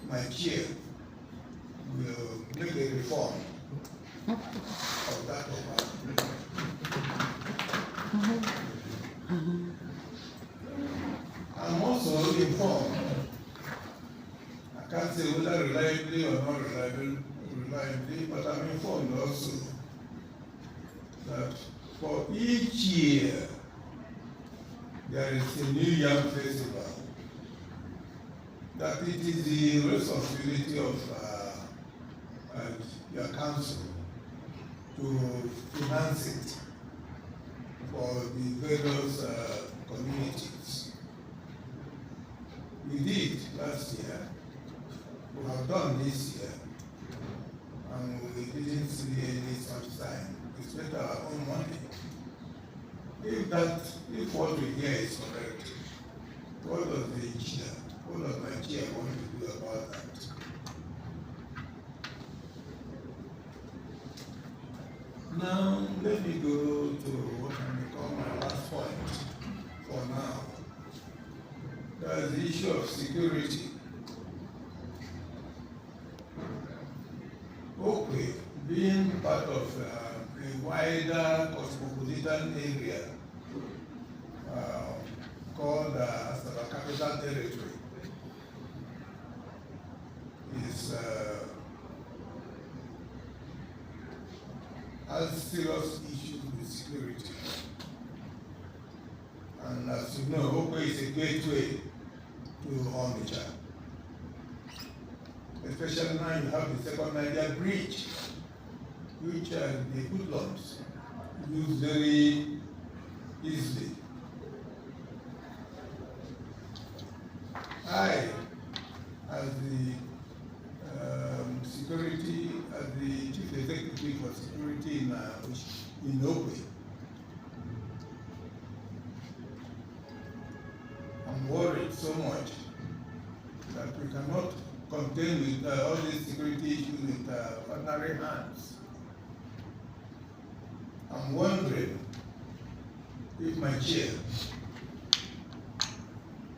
my chair will make a reform of that of I'm also informed, I can't say whether reliably or not reliably, but I'm informed also that for each year there is a New Yam Festival, that it is the responsibility of your council to finance it for the various communities. We did last year, we have done this year, and we didn't see any such sign. We spent our own money. If what we hear is correct, what does Nigeria want to do about that? Now, let me go to what I may call my last point for now. That's the issue of security. Okay, being part of a wider cosmopolitan area called Asaba Capital Territory is has serious issues with security. And as you know, Okwe is a gateway to Onitsha. Especially now you have the second Niger bridge, which the hoodlums use very easily. I, as the chief executive for security in Okwe, I'm worried so much that we cannot contain with all these security issues with ordinary hands. I'm wondering if my chair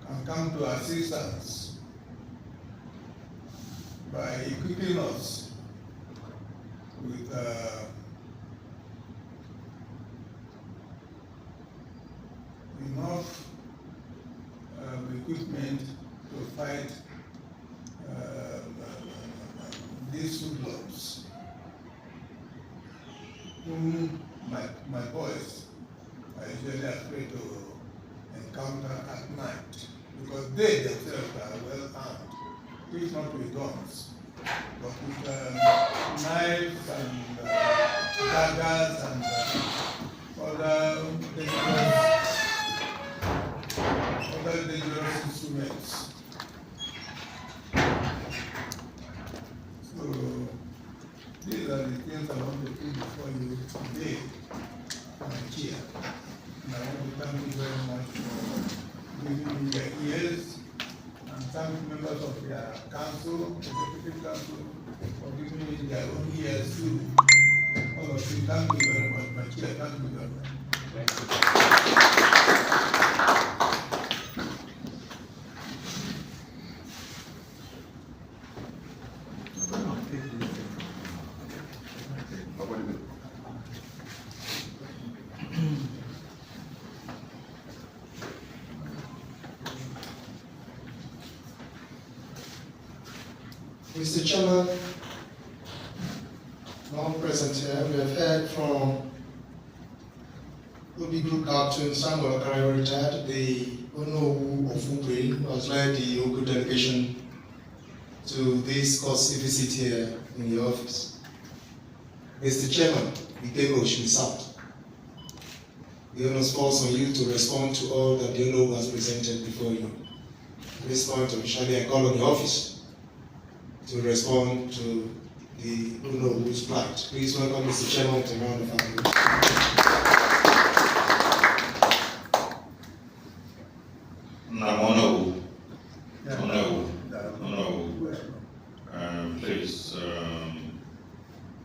can come to assistance by equipping us with enough equipment to fight these hoodlums, whom my boys are usually afraid to encounter at night, because they themselves are well armed, if not with guns, but with knives and daggers and other dangerous instruments. So these are the things I want to put before you today, my chair. And I want to thank you very much for giving me your ears, and thank members of your council, executive council, for giving me their own ears too. All of you, thank you very much, my chair. Thank you very much. Thank you. Mr. Chairman, now present here, we have heard from Obi Group Captain Samuel Akarayo retired, the Onowu of Ukwe, who has led the Oku delegation to this course visit here in the office. Mr. Chairman, the table should be south. The onus falls on you to respond to all that the Onowu has presented before you. At this point, officially, I call on the office to respond to the Onowu's plight. Please welcome Mr. Chairman to round of applause. Please,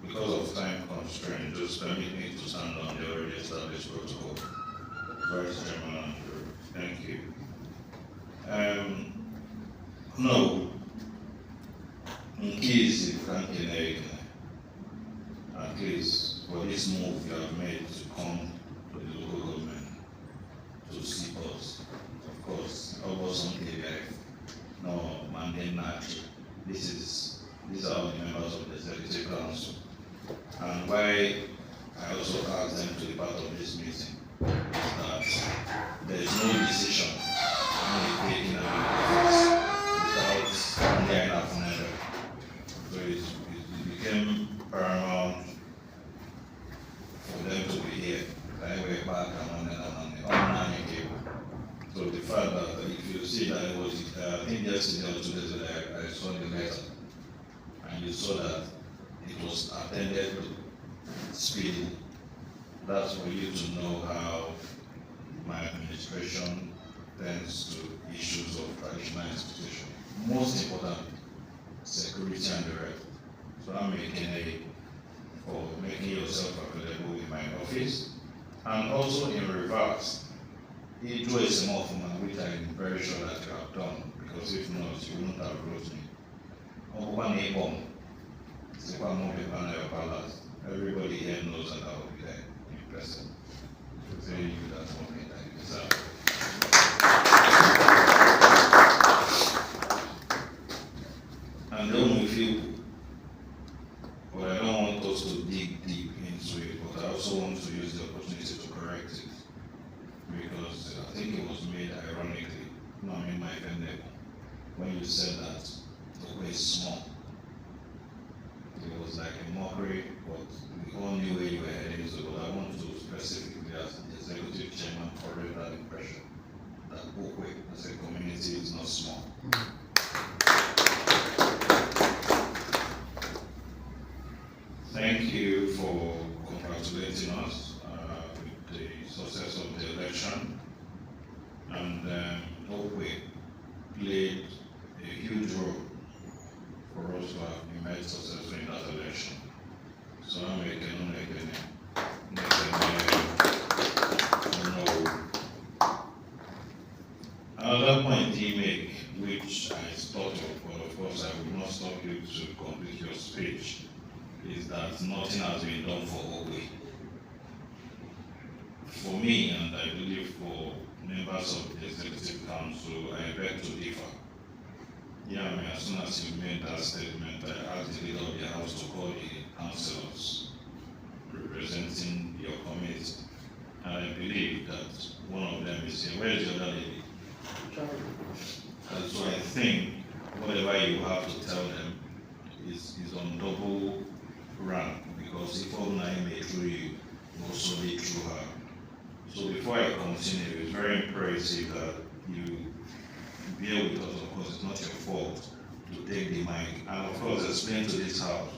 because of time constraint, just permit me to stand on the already established protocol. Vice Chairman Andrew, thank you. No, keys if you can't at least for this move you have made to come to the local government to see us. Of course, almost on KVF. No, Monday night. These are the members of the Executive Council. And why I also asked them to be part of this meeting is that there is no decision taken without getting enough money. So it became paramount for them to be here. I went back and on cable. So the fact that if you see that it was, I think yesterday or 2 days ago, I saw the letter, and you saw that it was attended to speedily. That's for you to know how my administration tends to issues of traditional institution. Most important, security and the rest. So I'm for making yourself available in my office, and also in reverse. It was more for my which I'm very sure that you have done, because if not, you wouldn't have wrote me. Everybody here knows that I will be there in person. To tell you that moment that you deserve. And then we feel, but I don't want us to dig deep into it, but I also want to use the opportunity to correct it. Because I think it was made ironically, my family, when you said that the way is small. It was like a mockery, but we all knew where you were heading to. But I want to specifically, as the executive chairman, correct that impression that Okwe as a community is not small. Thank you for congratulating us with the success of the election. And Okwe played a huge role for us to have been made successful in that election. So I'm making another point he made, which I thought of, but of course I will not stop you to complete your speech, is that nothing has been done for Okwe. For me, and I believe for members of the Executive Council, I beg to differ. Yeah, as soon as you made that statement, I asked the leader of the House to call the councillors representing your committee. And I believe that one of them is here. Where is the other lady? And so I think whatever you have to tell them is on double rank, because if all nine may through you, also be through her. So before I continue, it's very impressive that you bear with us. Of course, it's not your fault to take the mic and of course explain to this house,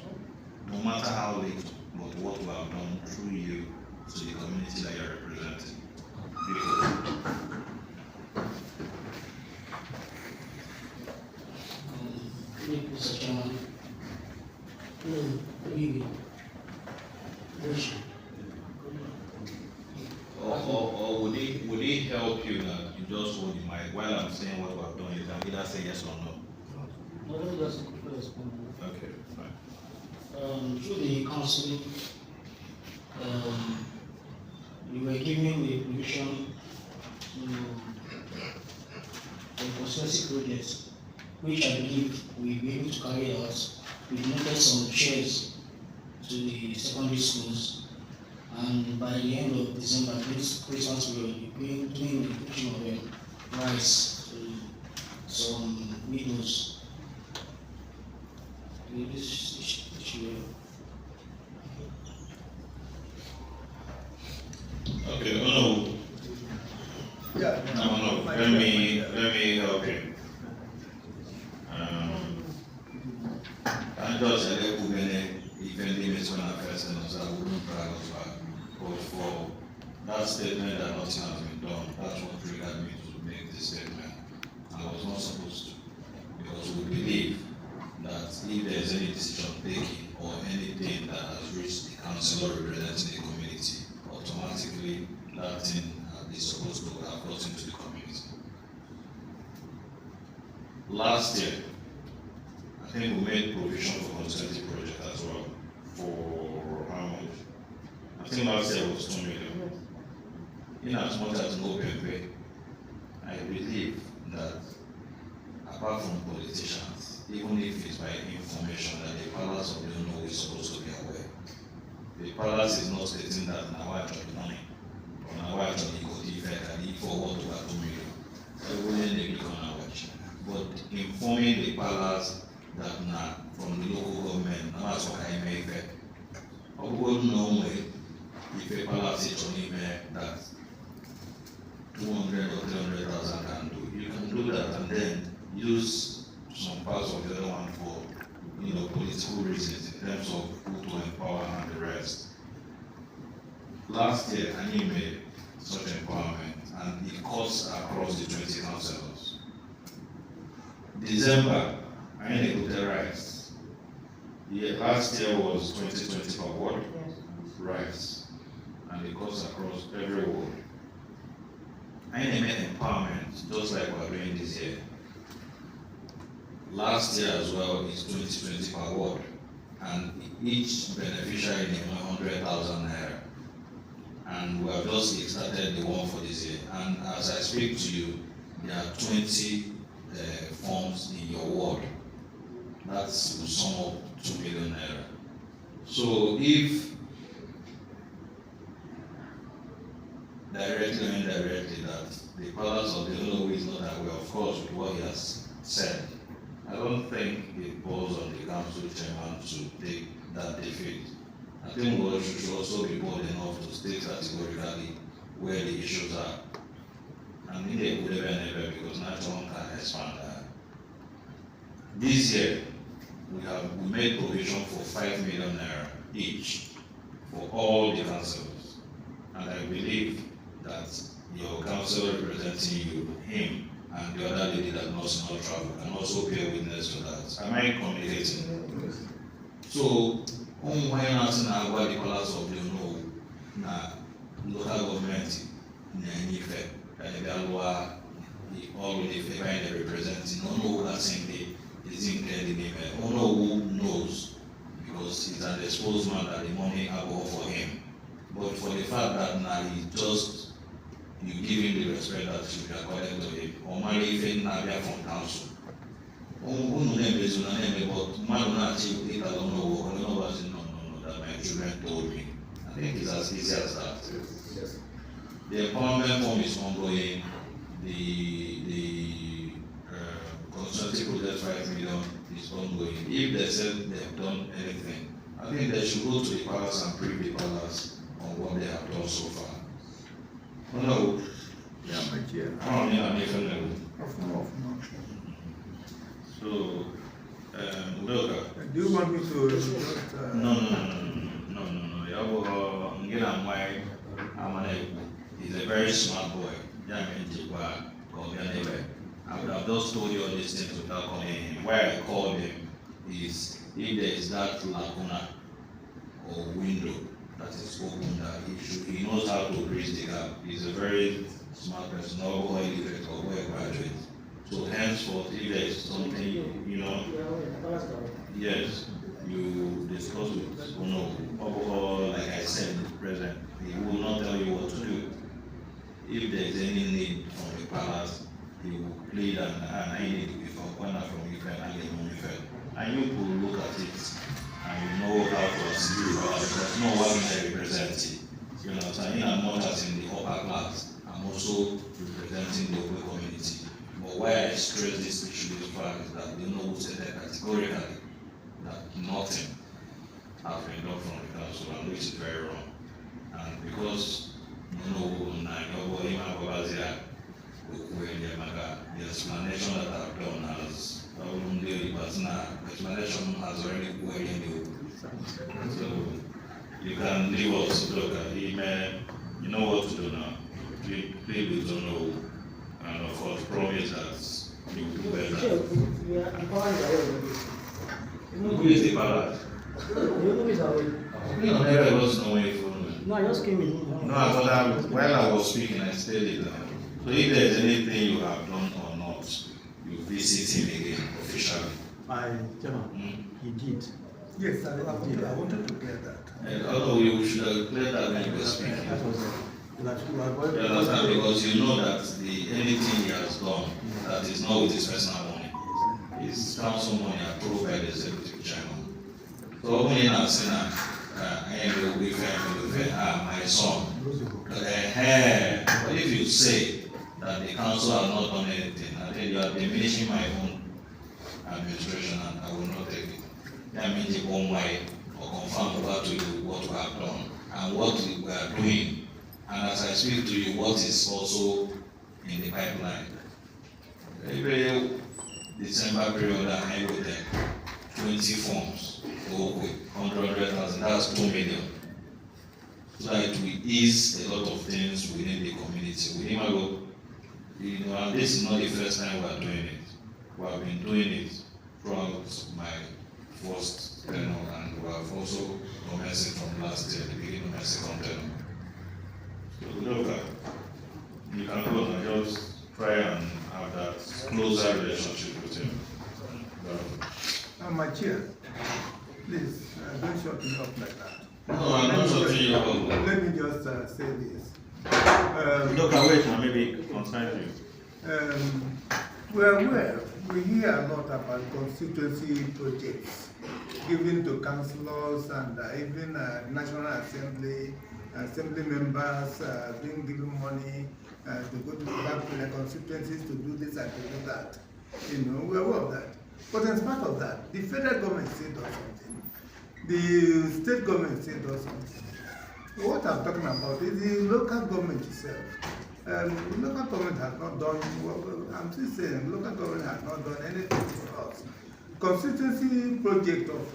no matter how little, but what we have done through you to the community that you're representing. Mr. Chairman, or would it help you that you just hold the mic while I'm saying what we have done? You can either say yes or no. No, let me just quickly respond. Okay, fine. Through the council, you were giving the permission to a conspiracy project, which I believe we'll be able to carry out. We donated some shares to the secondary schools, and by the end of December, this Christmas, we will be doing the distribution of rice to some widows. This issue. Okay, no. Yeah. No. Let me help you. I just said that if anything is going to affect us, I wouldn't brag us back. But for that statement that nothing has been done, that's what triggered me to make this statement. I was not supposed to, because we believe that if there is any decision taken or anything that has reached the council representing the community, automatically that thing is supposed to have gotten to the community. Last year, think we made provision for consultancy project as well. For how much? I think last year was 2 million. In as much as no pay, I believe that apart from politicians, even if it's by information that the palace of the Ono is supposed to be aware, the palace is not stating that now I the money, or now I the effect and if forward to 2 million. So we wouldn't be on watch. But informing the palace that now from the local government, now that's what I may effect. I wouldn't know if a palace is only that 200 or 300,000 can do. You can do that and then use some parts of the other one for political reasons in terms of who to empower and the rest. Last year, I made such empowerment and it cuts across the 20 councillors. December, I put the rice. Last year was 2020 per ward, rice, and it cuts across every ward. I made empowerment just like we're doing this year. Last year as well is 2020 per ward, and each beneficiary named 100,000 naira. And we have just started the one for this year. And as I speak to you, there are 20 forms in your ward. That's the sum of 2 million naira. So if directly or indirectly that the palace of the Ono is not aware, of course, with what he has said, I don't think it falls on the council chairman to take that defeat. I think we should also be bold enough to state categorically where the issues are. And in the good never because natural can expand that. This year, we made provision for 5 million naira each for all the councillors. And I believe that your councillor representing you, him, and the other lady that knows not travel can also be a witness to that. Am I communicating? So, why not now the palace of the Ono na local government in any effect, and the all the favor and representing Ono that simply is in the name. Ono who knows because he's an exposed man that the money I go for him. But for the fact that now he just you give him the respect that should be accorded to him, or marry if in Nabia from council. Who name is your name, but man not achieve it, I don't know, no, that my children told me. I think it's as easy as that. Yes. The empowerment form is ongoing, the consulting project 5 million is ongoing. If they said they have done anything, I think they should go to the palace and brief the palace on what they have done so far. No. Yeah, my chair. Oh, yeah, definitely. So, Udoka. Do you want me to? No. He's a very smart boy. I would have just told you all these things without calling him. Why I called him is if there is that lacuna or window that is open, that he knows how to bridge the gap. He's a very smart person, not boy illiterate or boy graduate. So henceforth, if there is something, yes, you discuss with Ono, or like I said in the present, he will not tell you what to do. If there is any need from the palace, he will plead and I need it before corner from Ife and Ife. And you will look at it and you know how to assist you, because no one is representing. You know, so in as much as in the upper class, I'm also representing the local community. But why I stress this issue this far is that they know who said that categorically that nothing has been done from the council, and which is very wrong. And because the explanation that I've done has already weighed in. So you can leave us, look at email, you know what to do now. Please don't know, and of course promise that you will do better. Who is the palace? Never was no way for me. No, I just came in. No, I thought while I was speaking, I stayed it down. So if there's anything you have done or not, you visit him again officially. Chairman, he did. Yes, I wanted to clear that. Although we should have cleared that when you were speaking. That was it. You understand? Because you know that anything he has done that is not with his personal money is council money approved by the executive chairman. So when you are saying I will be fair, my son. But if you say that the council has not done anything, I think you are diminishing my own administration, and I will not take it. That means you won't lie or confirm over to you what we have done and what we are doing. And as I speak to you, what is also in the pipeline. Every December period, I with them 20 forms, okay, 100,000, that's 2 million. So that we ease a lot of things within the community. Within my work, and this is not the first time we are doing it. We have been doing it throughout my first tenure, and we have also commencing from last year, the beginning of my second tenure. So look, you can go and just try and have that closer relationship with him. My chair, please don't shut me up like that. No, I'm not shutting you up. Let me just say this. Wait, maybe concern you. We're aware, we hear a lot about constituency projects given to councillors and even National Assembly members being given money to go to back to their constituencies to do this and to do that. We're aware of that. But in spite of that, the federal government still does something. The state government still does something. What I'm talking about is the local government itself. Local government has not done, I'm still saying, local government has not done anything for us. Constituency project of,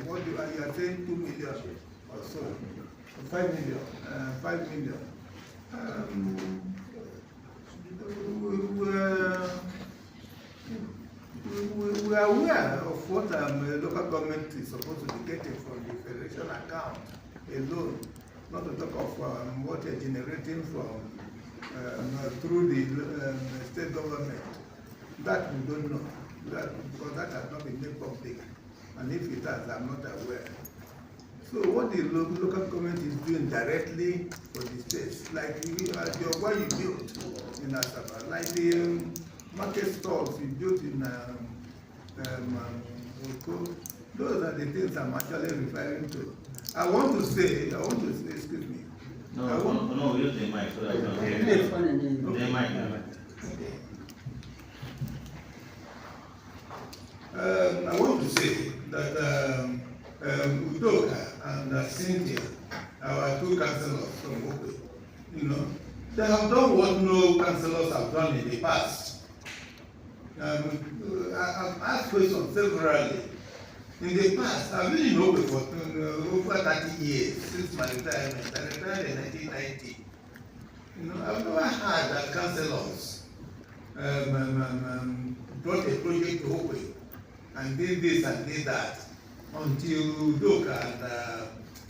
what you are saying, 2 million or so, 5 million, 5 million. We are aware of what local government is supposed to be getting from the federation account alone, not to talk of what they are generating from through the state government. That we don't know, because that has not been made public, and if it has, I'm not aware. So what the local government is doing directly for the states, like the what you built in Asaba, like the market stalls you built in Aproko, those are the things I'm actually referring to. I want to say, excuse me. No, use the mic so that you don't hear me. The mic. I want to say that Udoka and Cynthia, our two councillors from Okwe, they have done what no councillors have done in the past. I've asked questions severally. In the past, I've been in Okwe for over 30 years since my retirement. I retired in 1990. I've never heard that councillors brought a project to Okwe and did this and did that until Udoka and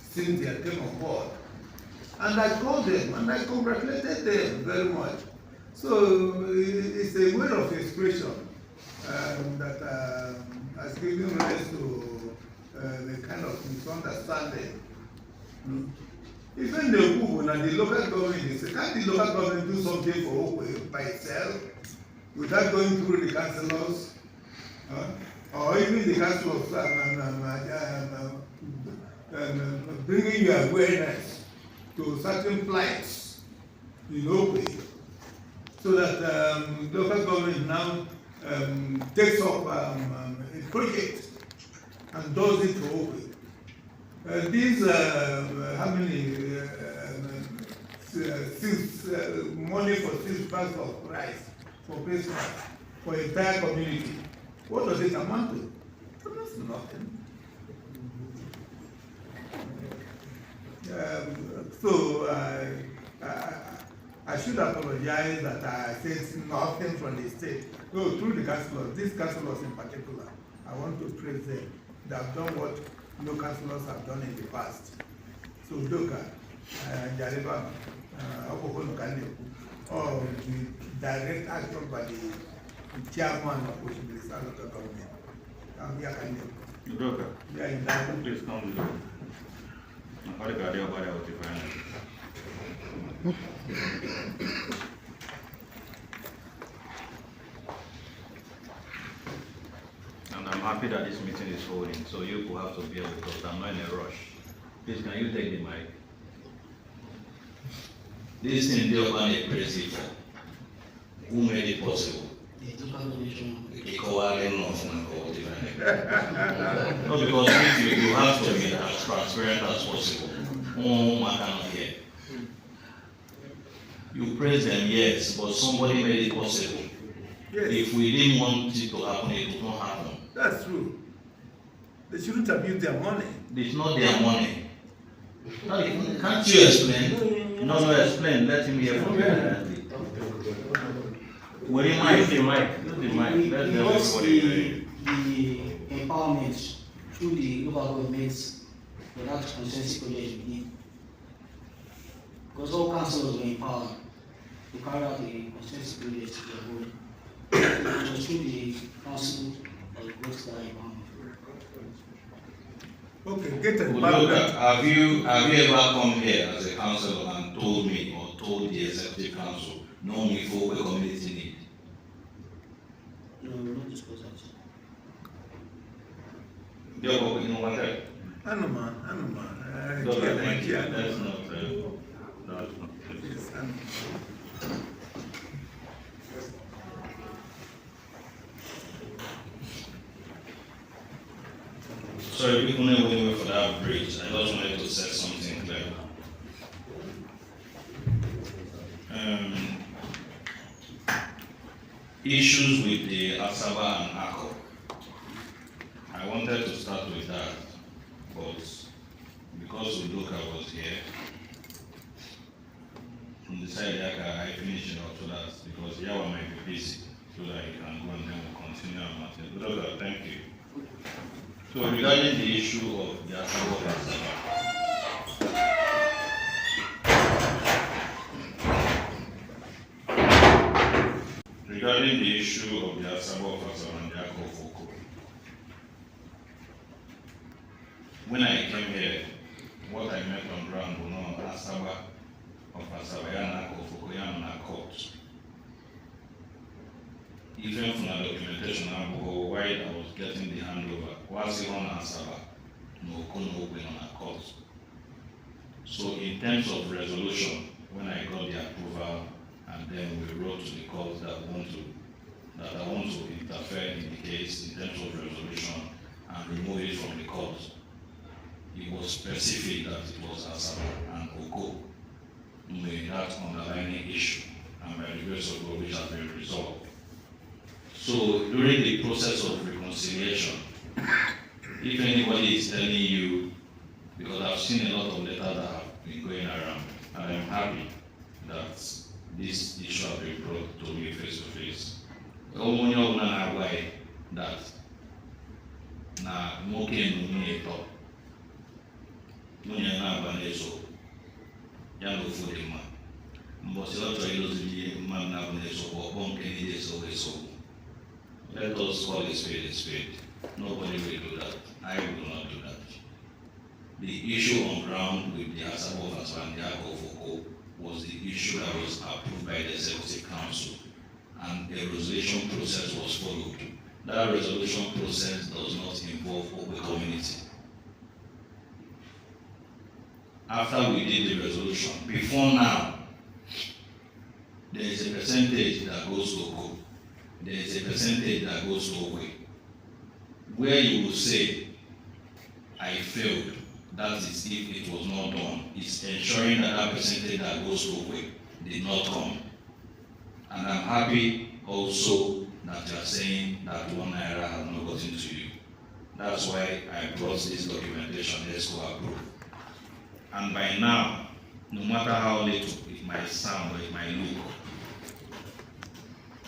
Cynthia came on board. And I called them and I congratulated them very much. So it's a word of expression that has given rise to the kind of misunderstanding. Even the Kubu and the local government, can't the local government do something for Okwe by itself without going through the councillors? Or even the council of bringing your awareness to certain plights in Okwe, so that local government now takes up a project and does it for Okwe. These how many money for 6 bags of rice for Christmas for the entire community. What does it amount to? That's nothing. So I should apologize that I said nothing from the state. No, through the councillors, these councillors in particular, I want to praise them. They have done what no councillors have done in the past. So Doka, Jariba, Aproko Minister, or the direct action by the chairman of the local government. I'm here, kind The broker, of. Yeah, in that. please come with me. How the guardian body out the final? And I'm happy that this meeting is holding, so you will have to bear with us. I'm not in a rush. Please, can you take the mic? This thing they are going to praise it for. Who made it possible? The local commission. No, because if you have to be as transparent as possible. Oh, I cannot hear. You praise them, yes, but somebody made it possible. Yes, If we didn't want it to happen, it would not happen. that's true. They shouldn't abuse their money. It's not their money. No, can't you explain? No, explain. Let him hear from you directly. Will you mind? Use the mic. Use the mic. Let them Because everybody hear you. the empowerment through the local governments for that consensus project we need. Because all councils were empowered to carry out the consensus project to their own. It was through the council that got that empowerment. Okay, get a Udoka, have you ever come here as a councillor and told me or told the executive council, no me for the community need? No, we will not discuss that. You know what? Animal. Thank you. That's not. That's not. Yes, animal. Sorry, we couldn't wait for that bridge. I just wanted to say something clear. Issues with the Asaba and Ako. I wanted to start with that, but because Udoka was here, from the side I finished it up so that because Yawa might be busy, so that he can go and then we'll continue our matter. Udoka, thank you. So regarding the issue of the Asaba Asaba, regarding the issue of the Asaba Asaba and the Akofoko, when I came here, what I met on ground was not Asaba of Asaba, Yana Akofoko, Yana Court. Even from the documentation, while I was getting the handover, was it on Asaba? No, couldn't open on a court. So in terms of resolution, when I got the approval, and then we wrote to the court that I want to interfere in the case in terms of resolution and remove it from the court. It was specific that it was Asaba and Oko made that underlying issue, and by the grace of God, which has been resolved. So during the process of reconciliation, if anybody is telling you, because I've seen a lot of letters that have been going around, and I'm happy that this issue has been brought to me face to face. That na nwoke nwunye ịtọ nwunye na-aba n'ezo ya na ofu dị mma mbọsị ọ chọrọ ịlụzi mmadụ na-abụ n'ezo bụ ọkpọ nke niile eso. Let us call a spade a spade. Nobody will do that. I will not do that. The issue on ground with the Asaba of Asaba and the Akofoko was the issue that was approved by the Executive Council, and a resolution process was followed. That resolution process does not involve Okwe community. After we did the resolution, before now, there is a percentage that goes to Oko. There is a percentage that goes to Okwe. Where you will say, I failed, that is if it was not done. It's ensuring that that percentage that goes to Okwe did not come. And I'm happy also that you are saying that 1 naira has not gotten to you. That's why I brought this documentation, let's go approve. And by now, no matter how little it might sound or it might look,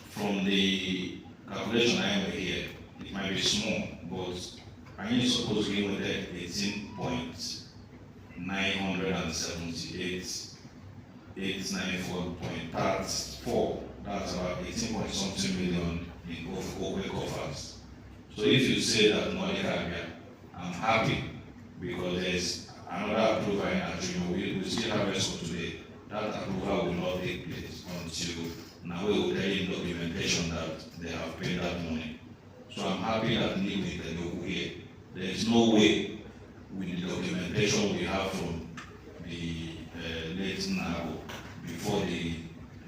from the calculation I have here, it might be small, but I am supposed to give with 18,978,894.34. That's about 18 point something million in Okwe coffers. So if you say that money can be, I'm happy because there's another approval in agreement. We still have rest for today. That approval will not take place until now we will tell you in documentation that they have paid that money. So I'm happy that here. There is no way with the documentation we have from the late Nago before the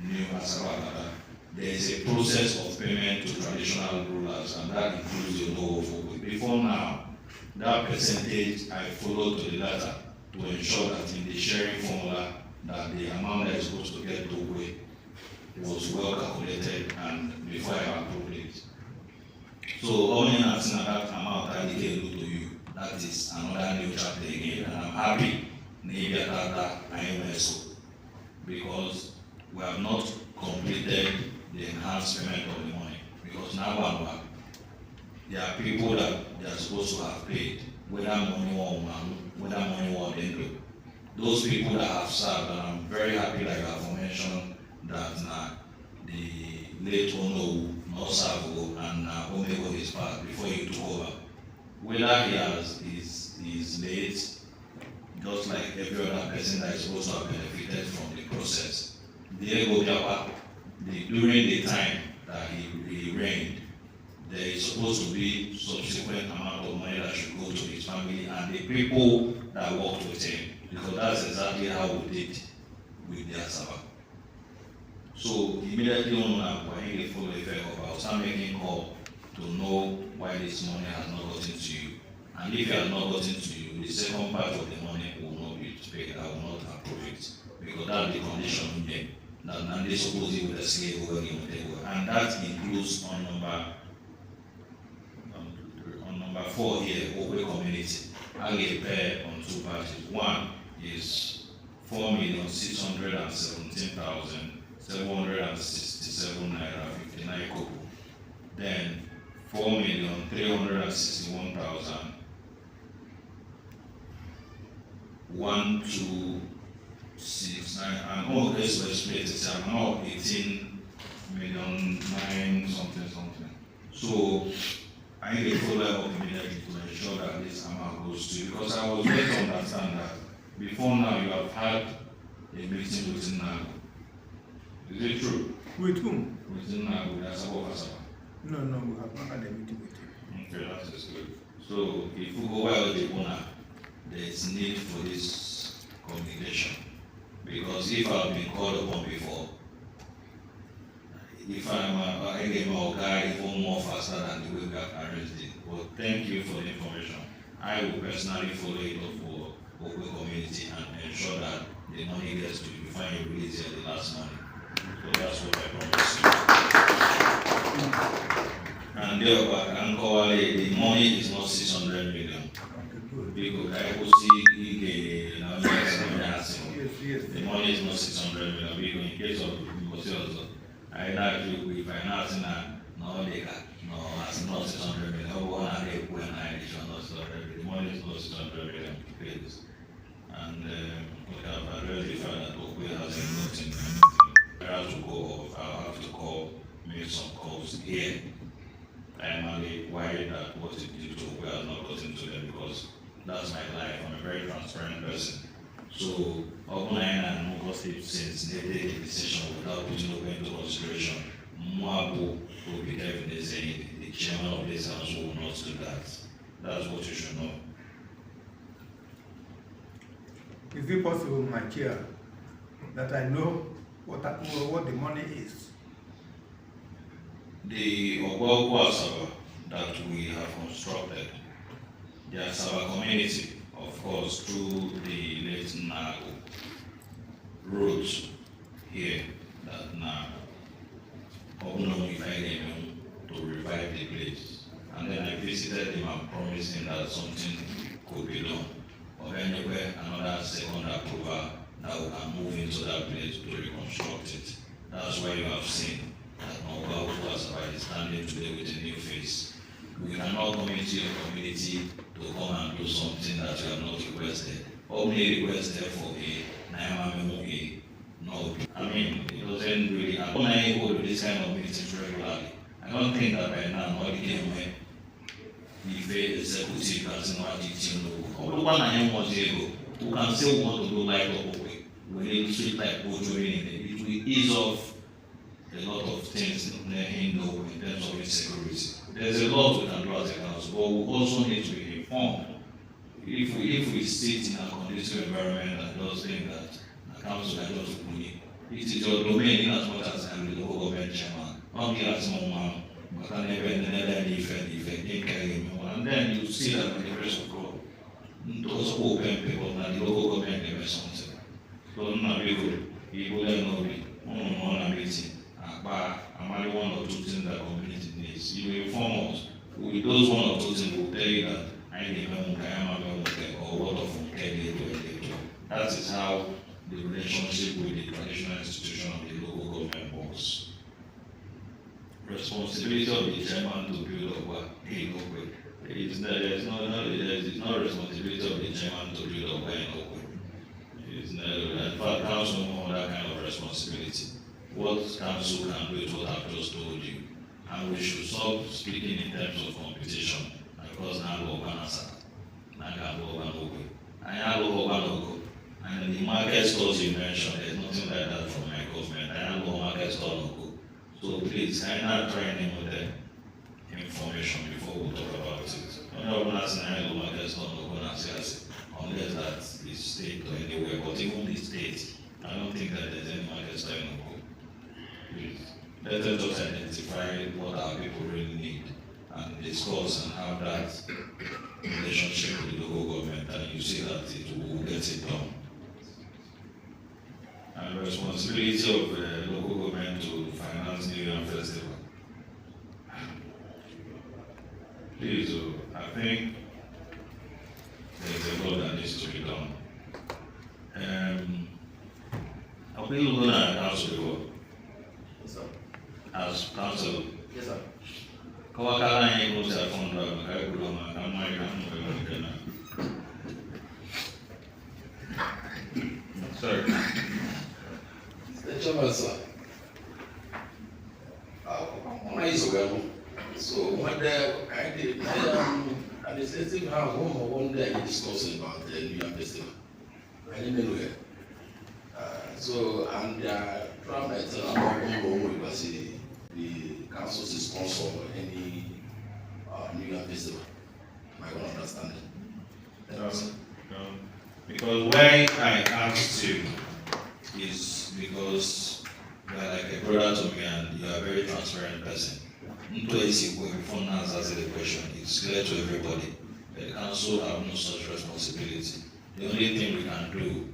new Asabagada. There is a process of payment to traditional rulers, and that includes the law of before now. That percentage I followed to the letter to ensure that in the sharing formula that the amount that is supposed to get to away was well calculated and before I approved it. So only asking that amount I did to you, that is another new chapter again, and I'm happy maybe that I am so because we have not completed the enhanced payment of the money because now there are people that they are supposed to have paid, whether money or whether money or they. Those people that have served, and I'm very happy that you have mentioned that the late Ono not serve and Omego his part before you took over. Whether he is late, just like every other person that is supposed to have benefited from the process. During the time that he reigned, there is supposed to be subsequent amount of money that should go to his family and the people that worked with him, because that's exactly how we did with the Asaba. So immediately on when they follow effect of, I'll start making call to know why this money has not gotten to you. And if it has not gotten to you, the second part of the money will not be paid. I will not approve it because that's the condition in them. That they suppose it will escape over the table, and that includes on number 4 here, Aproko Community. I get paid on 2 parties. One is 4,617,767 naira 59 kobo. Then 4,361,1269, and all this was split. It's now 18,000,009 something. So I need to follow up immediately to ensure that this amount goes to you, because I was made to understand that before now you have had a meeting with Nago. Is it true? With whom? With Nago, that's about Asaba. No, we have not had a meeting with him. Okay, that is good. So if we go well with the owner, there is need for this communication. Because if I've been called upon before, if I'm a guy even more faster than the way we have arranged it. But thank you for the information. I will personally follow it up for Aproko Community and ensure that the money gets to you before you release it the last money. So that's what I promise you. And thereby, the money is not 600 million. Because I will see the money is not 600 million. Because in case of also, I agree with financing and no, it's not 600 million. The money is not 600 million to pay this. And we have identified that we have gotten. I'll have to make some calls here. Primarily, why that what it did to we have not gotten to them, because that's my life. I'm a very transparent person. So, Ogunaya and August since they take a decision without putting over into consideration, Moabu will be definitely saying the chairman of this house will not do that. That's what you should know. Is it possible, my chair, that I know what the money is? The Ogwagwa Asaba that we have constructed, the Asaba community, of course, through the late Nago route here, that now to revive the place. And then I visited him and promised him that something could be done. Or anywhere, another second approval that we can move into that place to reconstruct it. That's why you have seen that Ogwagwa Asaba is standing today with a new face. We cannot come into your community to come and do something that you have not requested. Only requested for a Naima no. I mean, it doesn't really happen. When I go to this kind of meetings regularly, I don't think that by now all the game ife executive as in what it you know. Who can say want to do like Okwe, we need street like Ojoin, it will ease off a lot of things in terms of insecurity. There's a lot we can do as a council, but we also need to be informed. If we sit in a conducive environment and just think that the council can just put it is your domain in as much as I'm the local government chairman, not the as small man, but can never and then you see that with the grace of God, those open people and the local government never something. So not people, people don't know me, one meeting. I'm one or two things that community needs. You inform us. With those one or two things, we'll tell you that I need or what of that is how the relationship with the traditional institution of the local government works. Responsibility of the chairman to build up what he knows. It's not responsibility of the chairman to build up what he knows. In fact, council more that kind of responsibility. What council can do is what I've just told you. And we should stop speaking in terms of competition. Because now we're going to and the market stores you mentioned, there's nothing like that from my government. I have no market store logo. So please, I'm not trying any other information before we talk about it. I'm not asking any market store logo, unless that is state or anywhere, but even the state, I don't think that there's any market store logo. Please, let us just identify what our people really need and discuss and have that relationship with the local government, and you see that it will get it done. And the responsibility of the local government to finance New Year Festival. Please, I think there's a lot that needs to be done. Have we looked at council before? Yes, sir. As council? Yes, sir. Kawakala ain't going to have fun, Sorry. Mr. Chairman, sir. So when I did administrative house, one day discussing about the New Year Festival. I didn't know it. So and try my tell about the council to sponsor any New Year Festival. My own understanding. Because why I asked you is because you are like a brother to me and you are a very transparent person. Before answers the question, it's clear to everybody. The council have no such responsibility. The only thing we can do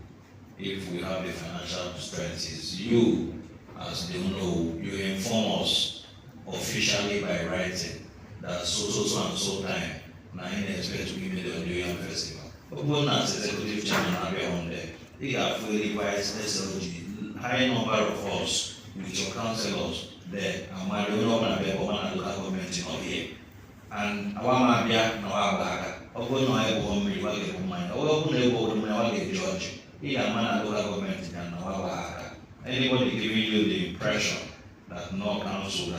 if we have the financial strength is you, as the owner, you inform us officially by writing that so and so time, now you expect to give me the New Year Festival. But when as executive chairman I'll be on there, they have fully vice SLG, high number of us with your councillors there, and my local government in here. And our Mabia, no Abaga, Ogo no Ebo, me, what they mind, Ogo Nebo, no George, he a man local government in Abaga. Anybody giving you the impression that no council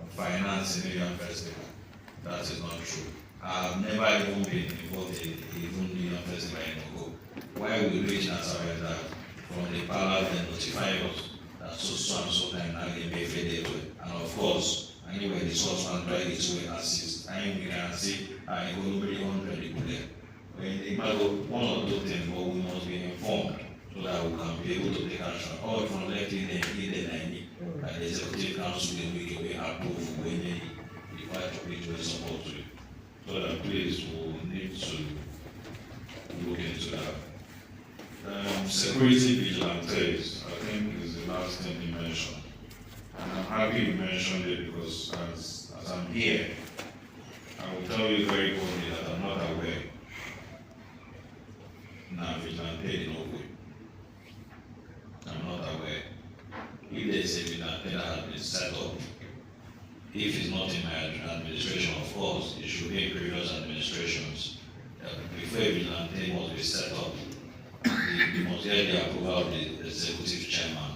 financing New Year Festival, that is not true. I've never even been involved in even New Year Festival in Ogo. Why we reach as far as that from the palace and notify us that so and so time now they may fade away. And of course, anyway, the source and try it to assist. And we can see I will be 100 people there. When they might go one or two things, but we must be informed so that we can be able to take action. Or from electing the like the executive council we approve when they divide to which we support to it. So that please will need to look into that. Security vigilantes, I think is the last thing you mentioned. And I'm happy you mentioned it because as I'm here, I will tell you very boldly that I'm not aware. Now vigilante in Ogo. I'm not aware. If there's a vigilante that has been set up, if it's not in my administration, of course, it should be in previous administrations. Before a vigilante must be set up, you must get the approval of the executive chairman.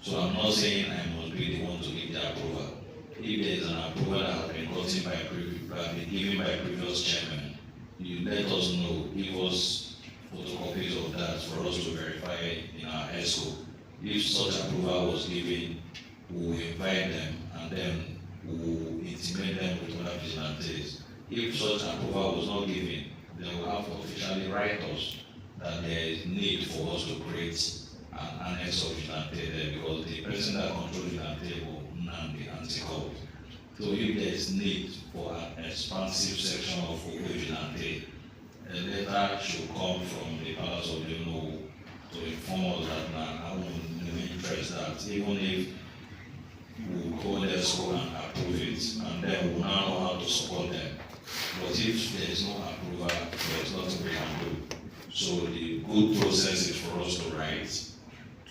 So I'm not saying I must be the one to give the approval. if there is an approval that has been gotten been given by previous chairman, you let us know, give us photocopies of that for us to verify in our ESCO. If such approval was given, we will invite them and then we will intimate them with other vigilantes. If such approval was not given, they will have to officially write us that there is need for us to create an annex of vigilante there, because the person that controls vigilante will now be anti-cult. So if there is need for an expansive section of vigilante, a letter should come from the Palace of the Know to inform us that now I will interest that even if we will go there school and approve it, and then we will now know how to support them. But if there is no approval, there is nothing we can do. So the good process is for us to write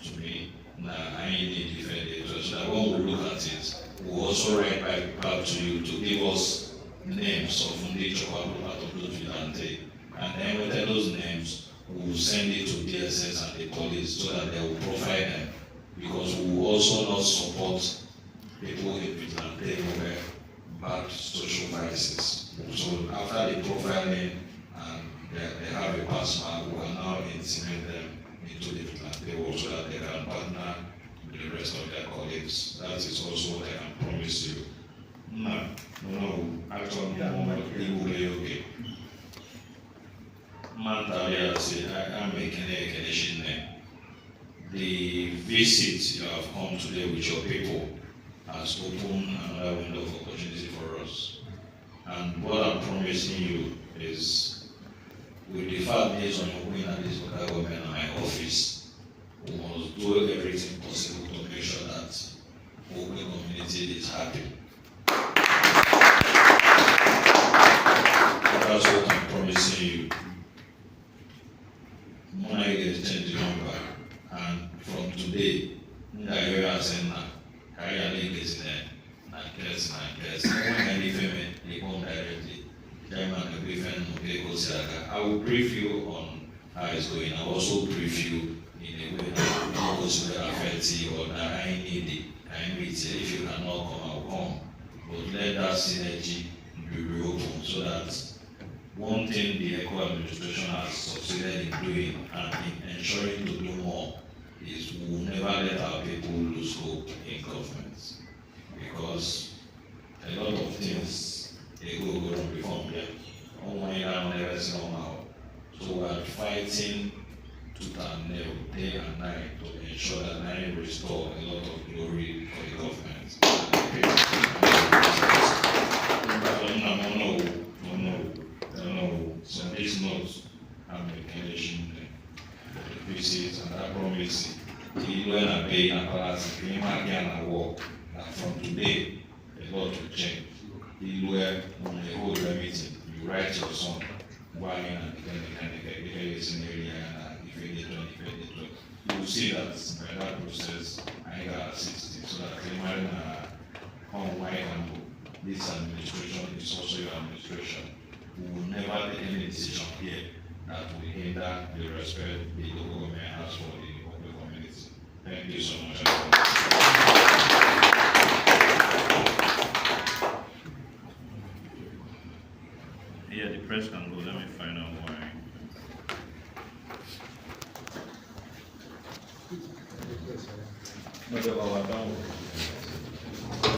to me that I need different data, so that when we look at it, we'll also write back to you to give us names of each part of those vigilante. And then with those names, we'll send it to DSS and the police so that they will profile them. Because we will also not support people in vigilante who were bad social vices. So after the profiling and they have a pass mark, we will now intimate them into the vigilante world so that they can partner with the rest of their colleagues. That is also what I can promise you. No, actually, it will be okay. I'm making a connection there. The visit you have come today with your people has opened another window of opportunity for us. And what I'm promising you is, with the 5 days on your wing at this local government and my office, we must do everything possible to make sure that the Ogun community is happy. That's what I'm promising you. When I get change the number, and from today, I are saying that I are linking them, and guess, when I leave him, they come directly. I will brief you on how it's going. I will also brief you in a way that goes will affect you, or that I need it. I need it. If you cannot come, I will come. But let that synergy be reopened so that one thing the ECO administration has succeeded in doing and in ensuring to do more is we will never let our people lose hope in government, because a lot of things they go wrong before them. Never somehow. So we are fighting tooth and nail day and night to ensure that I restore a lot of glory for the government. No. So this note, I'm making the visit and I promise you when I pay in a class, if you can work, that from today, a lot will change. You were on a whole meeting, you write your song, why and if you will see that by that process, I got assisted so that the man on my hand, this administration is also your administration. We will never take any decision here that will hinder the respect the local government has for the local community. Thank you so much. Yeah, the press can go. Let me find out why.